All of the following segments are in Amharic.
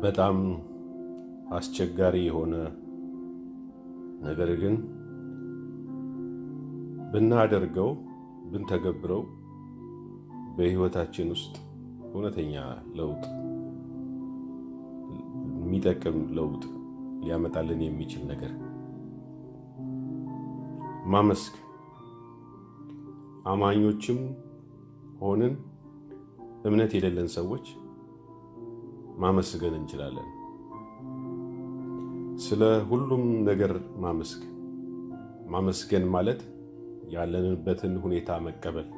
በጣም አስቸጋሪ የሆነ ነገር ግን ብናደርገው ብንተገብረው በሕይወታችን ውስጥ እውነተኛ ለውጥ የሚጠቅም ለውጥ ሊያመጣልን የሚችል ነገር ማመስገን። አማኞችም ሆንን እምነት የሌለን ሰዎች ማመስገን እንችላለን። ስለ ሁሉም ነገር ማመስገን። ማመስገን ማለት ያለንበትን ሁኔታ መቀበል።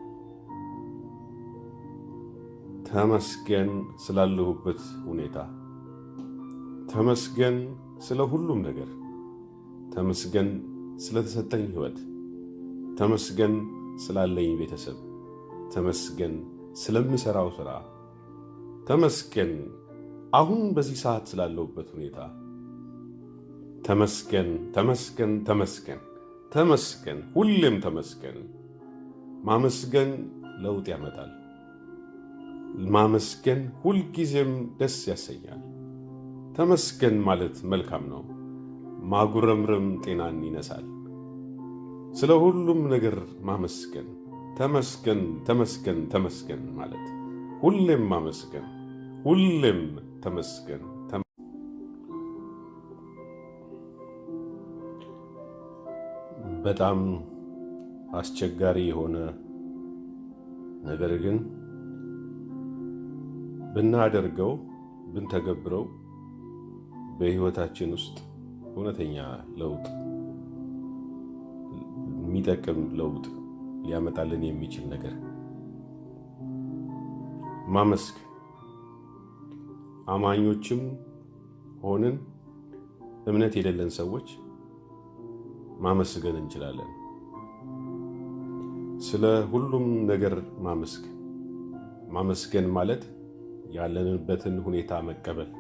ተመስገን ስላለሁበት ሁኔታ፣ ተመስገን ስለ ሁሉም ነገር፣ ተመስገን ስለተሰጠኝ ሕይወት፣ ተመስገን ስላለኝ ቤተሰብ፣ ተመስገን ስለምሰራው ሥራ፣ ተመስገን አሁን በዚህ ሰዓት ስላለሁበት ሁኔታ። ተመስገን ተመስገን ተመስገን ተመስገን፣ ሁሌም ተመስገን። ማመስገን ለውጥ ያመጣል። ማመስገን ሁልጊዜም ደስ ያሰኛል። ተመስገን ማለት መልካም ነው። ማጉረምረም ጤናን ይነሳል። ስለ ሁሉም ነገር ማመስገን። ተመስገን ተመስገን ተመስገን ማለት ሁሌም ማመስገን፣ ሁሌም ተመስገን። በጣም አስቸጋሪ የሆነ ነገር ግን ብናደርገው ብንተገብረው በሕይወታችን ውስጥ እውነተኛ ለውጥ የሚጠቅም ለውጥ ሊያመጣልን የሚችል ነገር ማመስገን። አማኞችም ሆንን እምነት የሌለን ሰዎች ማመስገን እንችላለን። ስለ ሁሉም ነገር ማመስገን። ማመስገን ማለት ያለንበትን ሁኔታ መቀበል።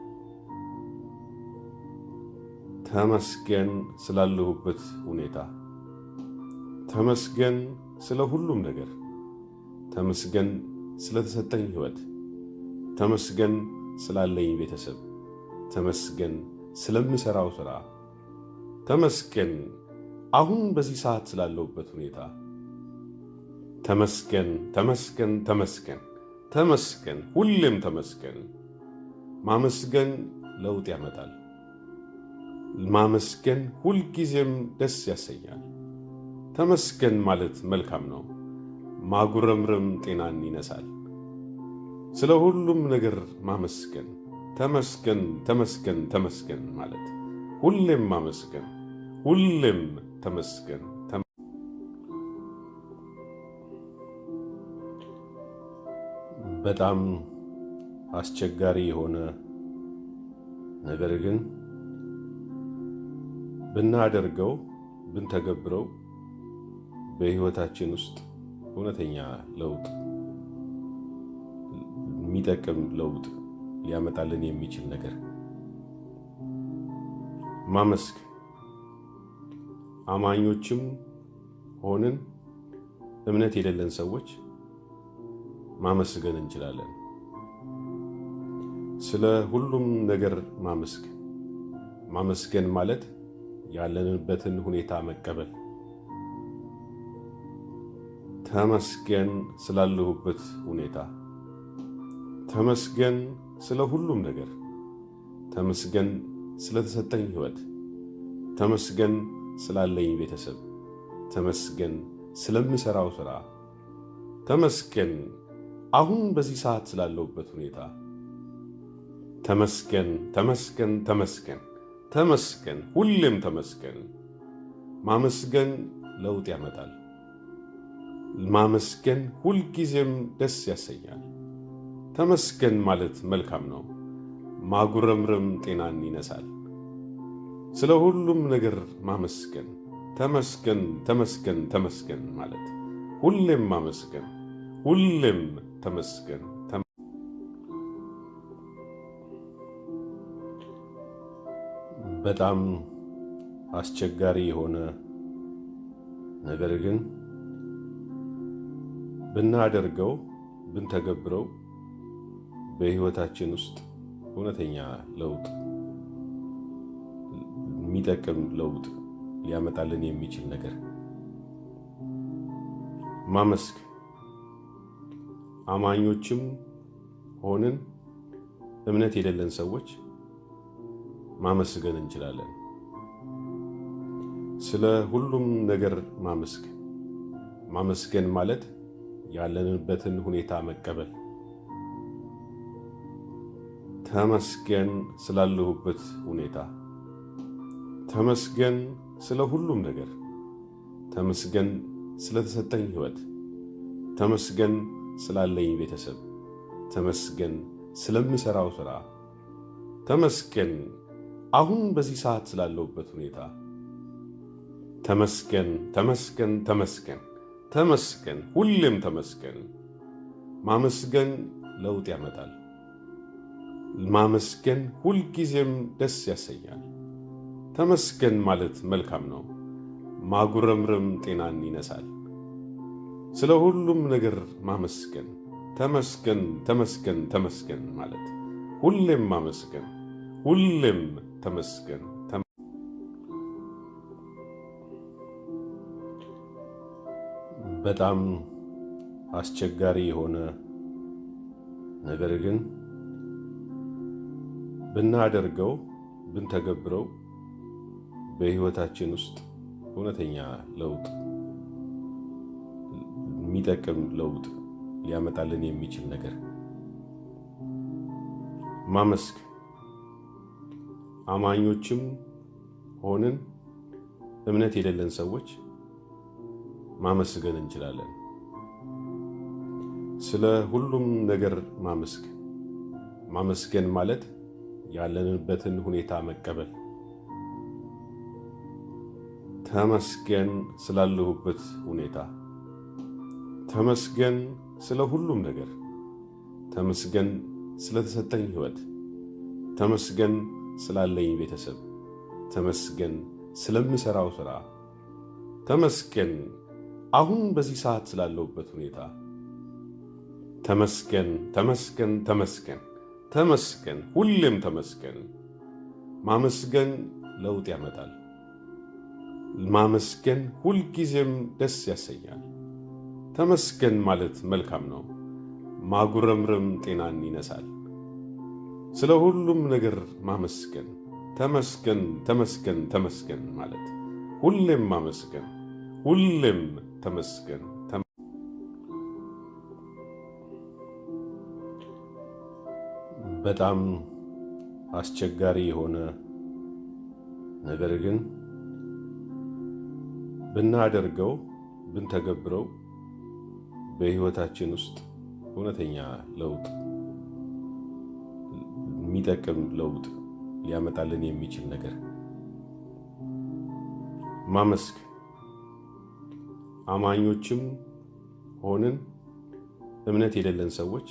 ተመስገን ስላለሁበት ሁኔታ፣ ተመስገን ስለ ሁሉም ነገር፣ ተመስገን ስለተሰጠኝ ሕይወት፣ ተመስገን ስላለኝ ቤተሰብ፣ ተመስገን ስለምሰራው ሥራ፣ ተመስገን አሁን በዚህ ሰዓት ስላለሁበት ሁኔታ። ተመስገን ተመስገን ተመስገን ተመስገን፣ ሁሌም ተመስገን። ማመስገን ለውጥ ያመጣል። ማመስገን ሁልጊዜም ደስ ያሰኛል። ተመስገን ማለት መልካም ነው። ማጉረምረም ጤናን ይነሳል። ስለ ሁሉም ነገር ማመስገን። ተመስገን ተመስገን ተመስገን ማለት ሁሌም ማመስገን፣ ሁሌም ተመስገን። በጣም አስቸጋሪ የሆነ ነገር ግን ብናደርገው ብንተገብረው በሕይወታችን ውስጥ እውነተኛ ለውጥ የሚጠቅም ለውጥ ሊያመጣልን የሚችል ነገር ማመስገን። አማኞችም ሆንን እምነት የሌለን ሰዎች ማመስገን እንችላለን። ስለ ሁሉም ነገር ማመስገን። ማመስገን ማለት ያለንበትን ሁኔታ መቀበል። ተመስገን ስላለሁበት ሁኔታ፣ ተመስገን ስለ ሁሉም ነገር፣ ተመስገን ስለተሰጠኝ ሕይወት፣ ተመስገን ስላለኝ ቤተሰብ፣ ተመስገን ስለምሰራው ሥራ፣ ተመስገን አሁን በዚህ ሰዓት ስላለሁበት ሁኔታ። ተመስገን ተመስገን ተመስገን ተመስገን፣ ሁሌም ተመስገን። ማመስገን ለውጥ ያመጣል። ማመስገን ሁልጊዜም ደስ ያሰኛል። ተመስገን ማለት መልካም ነው። ማጉረምረም ጤናን ይነሳል። ስለ ሁሉም ነገር ማመስገን። ተመስገን ተመስገን ተመስገን ማለት ሁሌም ማመስገን፣ ሁሌም ተመስገን። በጣም አስቸጋሪ የሆነ ነገር ግን ብናደርገው ብንተገብረው በሕይወታችን ውስጥ እውነተኛ ለውጥ፣ የሚጠቅም ለውጥ ሊያመጣልን የሚችል ነገር ማመስገን። አማኞችም ሆንን እምነት የሌለን ሰዎች ማመስገን እንችላለን። ስለ ሁሉም ነገር ማመስገን። ማመስገን ማለት ያለንበትን ሁኔታ መቀበል። ተመስገን ስላለሁበት ሁኔታ፣ ተመስገን ስለ ሁሉም ነገር፣ ተመስገን ስለተሰጠኝ ሕይወት፣ ተመስገን ስላለኝ ቤተሰብ፣ ተመስገን ስለምሰራው ሥራ፣ ተመስገን አሁን በዚህ ሰዓት ስላለሁበት ሁኔታ። ተመስገን ተመስገን ተመስገን ተመስገን፣ ሁሌም ተመስገን። ማመስገን ለውጥ ያመጣል። ማመስገን ሁልጊዜም ደስ ያሰኛል። ተመስገን ማለት መልካም ነው። ማጉረምረም ጤናን ይነሳል። ስለ ሁሉም ነገር ማመስገን። ተመስገን ተመስገን ተመስገን ማለት ሁሌም ማመስገን፣ ሁሌም ተመስገን። በጣም አስቸጋሪ የሆነ ነገር ግን ብናደርገው ብንተገብረው በሕይወታችን ውስጥ እውነተኛ ለውጥ፣ የሚጠቅም ለውጥ ሊያመጣልን የሚችል ነገር ማመስገን። አማኞችም ሆንን እምነት የሌለን ሰዎች ማመስገን እንችላለን። ስለ ሁሉም ነገር ማመስገን። ማመስገን ማለት ያለንበትን ሁኔታ መቀበል። ተመስገን ስላለሁበት ሁኔታ፣ ተመስገን ስለ ሁሉም ነገር፣ ተመስገን ስለተሰጠኝ ሕይወት፣ ተመስገን ስላለኝ ቤተሰብ፣ ተመስገን ስለምሰራው ሥራ፣ ተመስገን አሁን በዚህ ሰዓት ስላለሁበት ሁኔታ። ተመስገን ተመስገን ተመስገን ተመስገን፣ ሁሌም ተመስገን። ማመስገን ለውጥ ያመጣል። ማመስገን ሁልጊዜም ደስ ያሰኛል። ተመስገን ማለት መልካም ነው። ማጉረምረም ጤናን ይነሳል። ስለ ሁሉም ነገር ማመስገን። ተመስገን ተመስገን ተመስገን ማለት ሁሌም ማመስገን፣ ሁሌም ተመስገን። በጣም አስቸጋሪ የሆነ ነገር ግን ብናደርገው ብንተገብረው በሕይወታችን ውስጥ እውነተኛ ለውጥ፣ የሚጠቅም ለውጥ ሊያመጣልን የሚችል ነገር ማመስገን። አማኞችም ሆንን እምነት የሌለን ሰዎች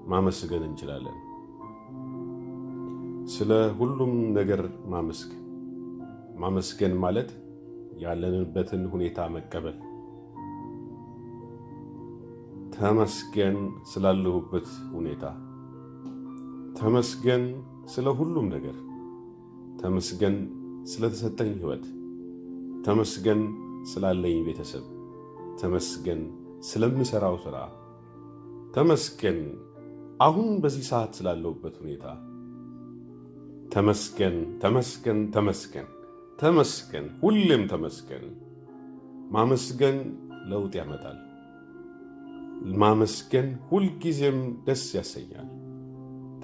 ማመስገን እንችላለን። ስለ ሁሉም ነገር ማመስገን። ማመስገን ማለት ያለንበትን ሁኔታ መቀበል። ተመስገን ስላለሁበት ሁኔታ፣ ተመስገን ስለ ሁሉም ነገር፣ ተመስገን ስለተሰጠኝ ሕይወት፣ ተመስገን ስላለኝ ቤተሰብ፣ ተመስገን ስለምሰራው ሥራ፣ ተመስገን አሁን በዚህ ሰዓት ስላለሁበት ሁኔታ። ተመስገን ተመስገን ተመስገን ተመስገን፣ ሁሌም ተመስገን። ማመስገን ለውጥ ያመጣል። ማመስገን ሁልጊዜም ደስ ያሰኛል።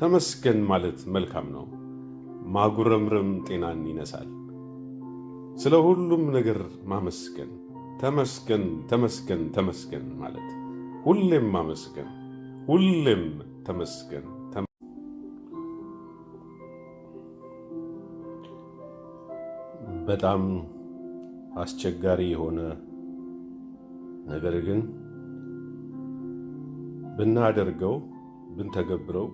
ተመስገን ማለት መልካም ነው። ማጉረምረም ጤናን ይነሳል። ስለ ሁሉም ነገር ማመስገን። ተመስገን ተመስገን ተመስገን ማለት ሁሌም ማመስገን፣ ሁሌም ተመስገን። በጣም አስቸጋሪ የሆነ ነገር ግን ብናደርገው ብንተገብረው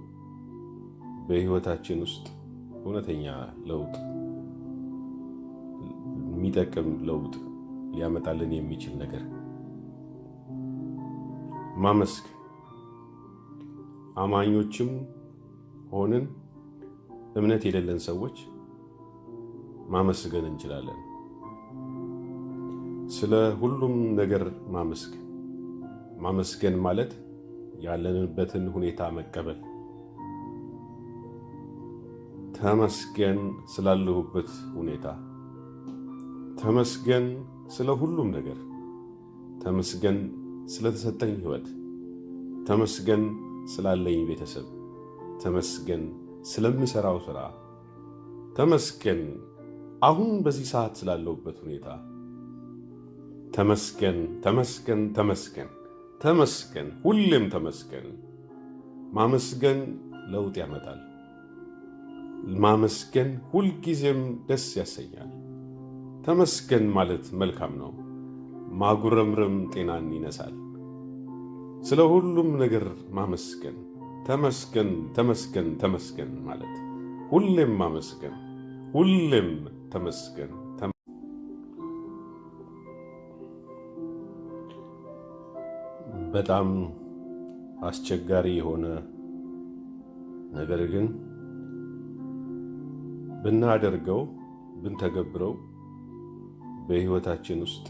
በሕይወታችን ውስጥ እውነተኛ ለውጥ፣ የሚጠቅም ለውጥ ሊያመጣልን የሚችል ነገር ማመስገን። አማኞችም ሆንን እምነት የሌለን ሰዎች ማመስገን እንችላለን። ስለ ሁሉም ነገር ማመስገን። ማመስገን ማለት ያለንበትን ሁኔታ መቀበል። ተመስገን ስላለሁበት ሁኔታ፣ ተመስገን ስለ ሁሉም ነገር፣ ተመስገን ስለተሰጠኝ ሕይወት፣ ተመስገን ስላለኝ ቤተሰብ፣ ተመስገን ስለምሰራው ሥራ፣ ተመስገን አሁን በዚህ ሰዓት ስላለሁበት ሁኔታ። ተመስገን ተመስገን ተመስገን ተመስገን፣ ሁሌም ተመስገን። ማመስገን ለውጥ ያመጣል። ማመስገን ሁልጊዜም ደስ ያሰኛል። ተመስገን ማለት መልካም ነው። ማጉረምረም ጤናን ይነሳል። ስለ ሁሉም ነገር ማመስገን። ተመስገን ተመስገን ተመስገን ማለት ሁሌም ማመስገን፣ ሁሌም ተመስገን። በጣም አስቸጋሪ የሆነ ነገር ግን ብናደርገው ብንተገብረው በሕይወታችን ውስጥ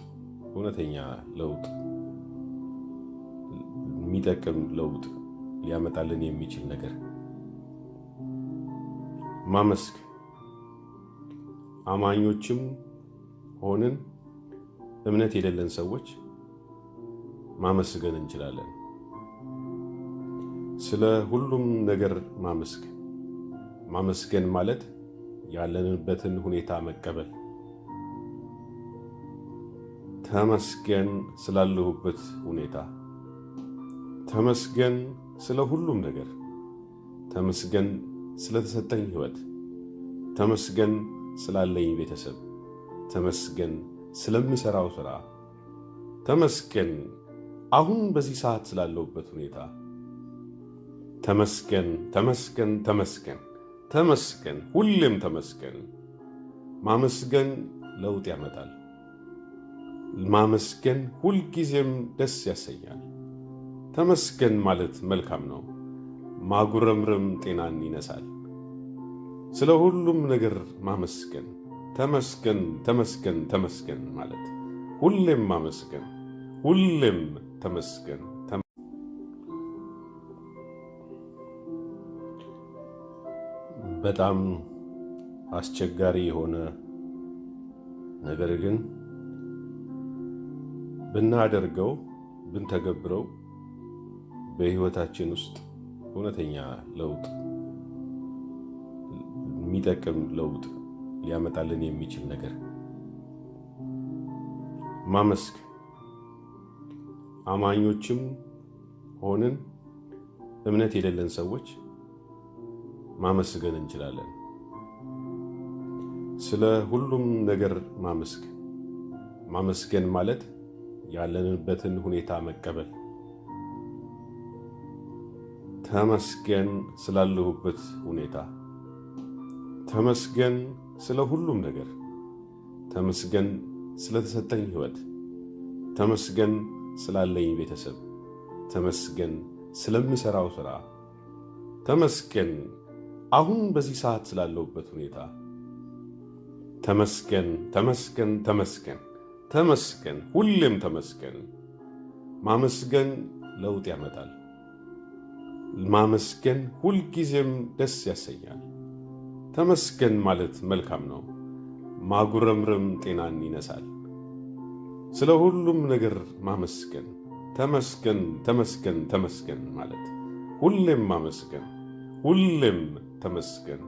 እውነተኛ ለውጥ፣ የሚጠቅም ለውጥ ሊያመጣልን የሚችል ነገር ማመስገን። አማኞችም ሆንን እምነት የሌለን ሰዎች ማመስገን እንችላለን። ስለ ሁሉም ነገር ማመስገን። ማመስገን ማለት ያለንበትን ሁኔታ መቀበል። ተመስገን ስላለሁበት ሁኔታ፣ ተመስገን ስለ ሁሉም ነገር፣ ተመስገን ስለተሰጠኝ ሕይወት፣ ተመስገን ስላለኝ ቤተሰብ፣ ተመስገን ስለምሰራው ሥራ፣ ተመስገን አሁን በዚህ ሰዓት ስላለሁበት ሁኔታ። ተመስገን ተመስገን ተመስገን ተመስገን፣ ሁሌም ተመስገን። ማመስገን ለውጥ ያመጣል። ማመስገን ሁልጊዜም ደስ ያሰኛል። ተመስገን ማለት መልካም ነው። ማጉረምረም ጤናን ይነሳል። ስለ ሁሉም ነገር ማመስገን። ተመስገን ተመስገን ተመስገን ማለት ሁሌም ማመስገን፣ ሁሌም ተመስገን። በጣም አስቸጋሪ የሆነ ነገር ግን ብናደርገው ብንተገብረው በሕይወታችን ውስጥ እውነተኛ ለውጥ፣ የሚጠቅም ለውጥ ሊያመጣልን የሚችል ነገር ማመስገን። አማኞችም ሆንን እምነት የሌለን ሰዎች ማመስገን እንችላለን። ስለ ሁሉም ነገር ማመስገን። ማመስገን ማለት ያለንበትን ሁኔታ መቀበል። ተመስገን ስላለሁበት ሁኔታ፣ ተመስገን ስለ ሁሉም ነገር፣ ተመስገን ስለተሰጠኝ ሕይወት፣ ተመስገን ስላለኝ ቤተሰብ፣ ተመስገን ስለምሰራው ሥራ፣ ተመስገን አሁን በዚህ ሰዓት ስላለሁበት ሁኔታ። ተመስገን ተመስገን ተመስገን ተመስገን፣ ሁሌም ተመስገን። ማመስገን ለውጥ ያመጣል። ማመስገን ሁልጊዜም ደስ ያሰኛል። ተመስገን ማለት መልካም ነው። ማጉረምረም ጤናን ይነሳል። ስለ ሁሉም ነገር ማመስገን። ተመስገን ተመስገን ተመስገን ማለት ሁሌም ማመስገን፣ ሁሌም ተመስገን።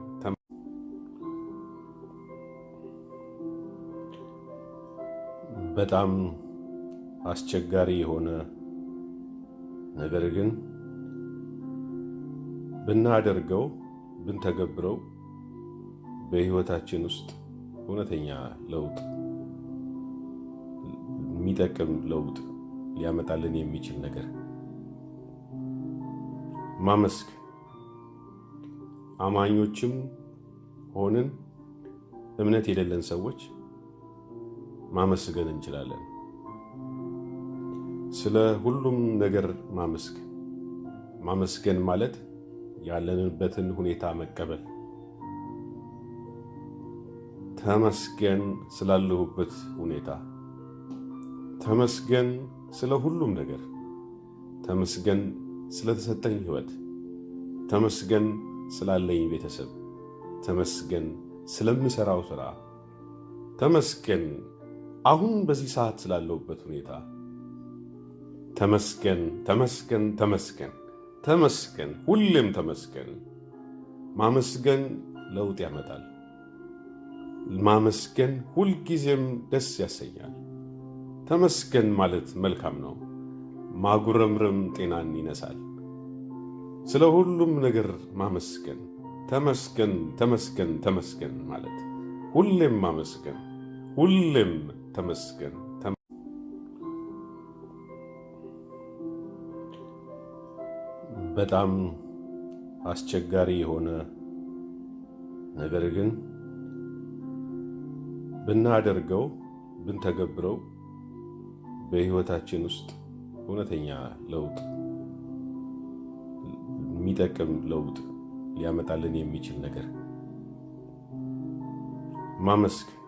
በጣም አስቸጋሪ የሆነ ነገር ግን ብናደርገው ብንተገብረው በሕይወታችን ውስጥ እውነተኛ ለውጥ፣ የሚጠቅም ለውጥ ሊያመጣልን የሚችል ነገር ማመስገን። አማኞችም ሆንን እምነት የሌለን ሰዎች ማመስገን እንችላለን። ስለ ሁሉም ነገር ማመስገን። ማመስገን ማለት ያለንበትን ሁኔታ መቀበል፣ ተመስገን ስላለሁበት ሁኔታ፣ ተመስገን ስለ ሁሉም ነገር፣ ተመስገን ስለተሰጠኝ ሕይወት፣ ተመስገን ስላለኝ ቤተሰብ፣ ተመስገን ስለምሠራው ሥራ፣ ተመስገን አሁን በዚህ ሰዓት ስላለሁበት ሁኔታ፣ ተመስገን ተመስገን ተመስገን ተመስገን፣ ሁሌም ተመስገን። ማመስገን ለውጥ ያመጣል። ማመስገን ሁልጊዜም ደስ ያሰኛል። ተመስገን ማለት መልካም ነው። ማጉረምረም ጤናን ይነሳል። ስለ ሁሉም ነገር ማመስገን፣ ተመስገን ተመስገን ተመስገን ማለት ሁሌም ማመስገን፣ ሁሌም ተመስገን። በጣም አስቸጋሪ የሆነ ነገር ግን ብናደርገው ብንተገብረው በሕይወታችን ውስጥ እውነተኛ ለውጥ የሚጠቅም ለውጥ ሊያመጣልን የሚችል ነገር ማመስገን።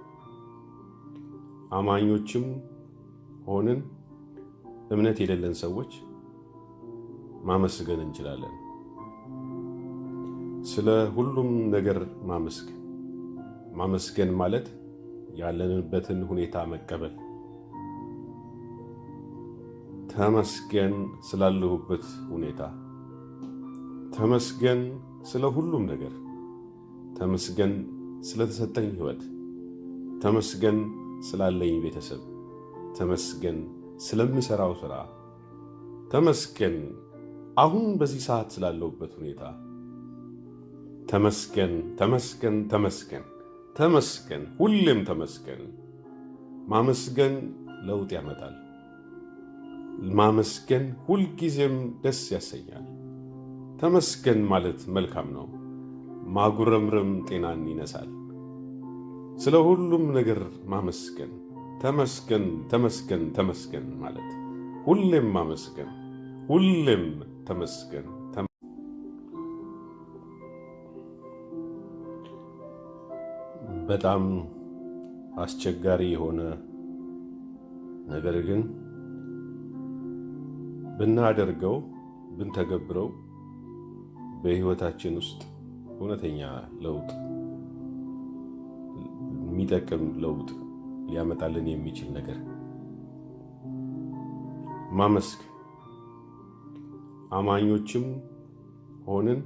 አማኞችም ሆንን እምነት የሌለን ሰዎች ማመስገን እንችላለን። ስለ ሁሉም ነገር ማመስገን። ማመስገን ማለት ያለንበትን ሁኔታ መቀበል፣ ተመስገን ስላለሁበት ሁኔታ፣ ተመስገን ስለ ሁሉም ነገር፣ ተመስገን ስለተሰጠኝ ሕይወት፣ ተመስገን ስላለኝ ቤተሰብ፣ ተመስገን ስለምሠራው ሥራ፣ ተመስገን አሁን በዚህ ሰዓት ስላለሁበት ሁኔታ፣ ተመስገን ተመስገን ተመስገን ተመስገን፣ ሁሌም ተመስገን። ማመስገን ለውጥ ያመጣል። ማመስገን ሁልጊዜም ደስ ያሰኛል። ተመስገን ማለት መልካም ነው። ማጉረምረም ጤናን ይነሳል። ስለ ሁሉም ነገር ማመስገን፣ ተመስገን ተመስገን ተመስገን ማለት ሁሌም ማመስገን፣ ሁሌም ተመስገን። በጣም አስቸጋሪ የሆነ ነገር ግን ብናደርገው ብንተገብረው በሕይወታችን ውስጥ እውነተኛ ለውጥ የሚጠቅም ለውጥ ሊያመጣልን የሚችል ነገር ማመስገን። አማኞችም ሆንን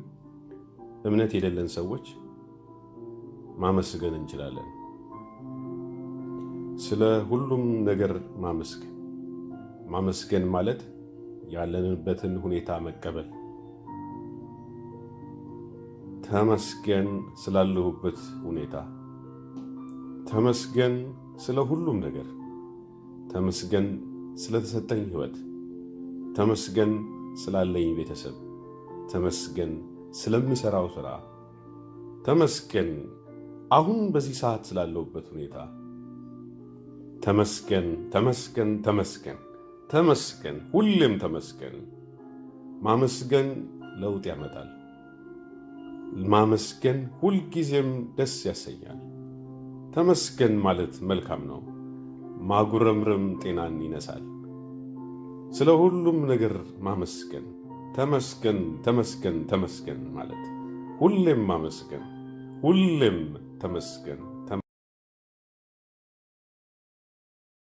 እምነት የሌለን ሰዎች ማመስገን እንችላለን። ስለ ሁሉም ነገር ማመስገን። ማመስገን ማለት ያለንበትን ሁኔታ መቀበል፣ ተመስገን ስላለሁበት ሁኔታ፣ ተመስገን ስለ ሁሉም ነገር፣ ተመስገን ስለተሰጠኝ ሕይወት፣ ተመስገን ስላለኝ ቤተሰብ፣ ተመስገን ስለምሠራው ሥራ፣ ተመስገን አሁን በዚህ ሰዓት ስላለሁበት ሁኔታ፣ ተመስገን ተመስገን ተመስገን ተመስገን፣ ሁሌም ተመስገን። ማመስገን ለውጥ ያመጣል። ማመስገን ሁልጊዜም ደስ ያሰኛል። ተመስገን ማለት መልካም ነው። ማጉረምረም ጤናን ይነሳል። ስለ ሁሉም ነገር ማመስገን፣ ተመስገን ተመስገን ተመስገን ማለት ሁሌም ማመስገን፣ ሁሌም ተመስገን።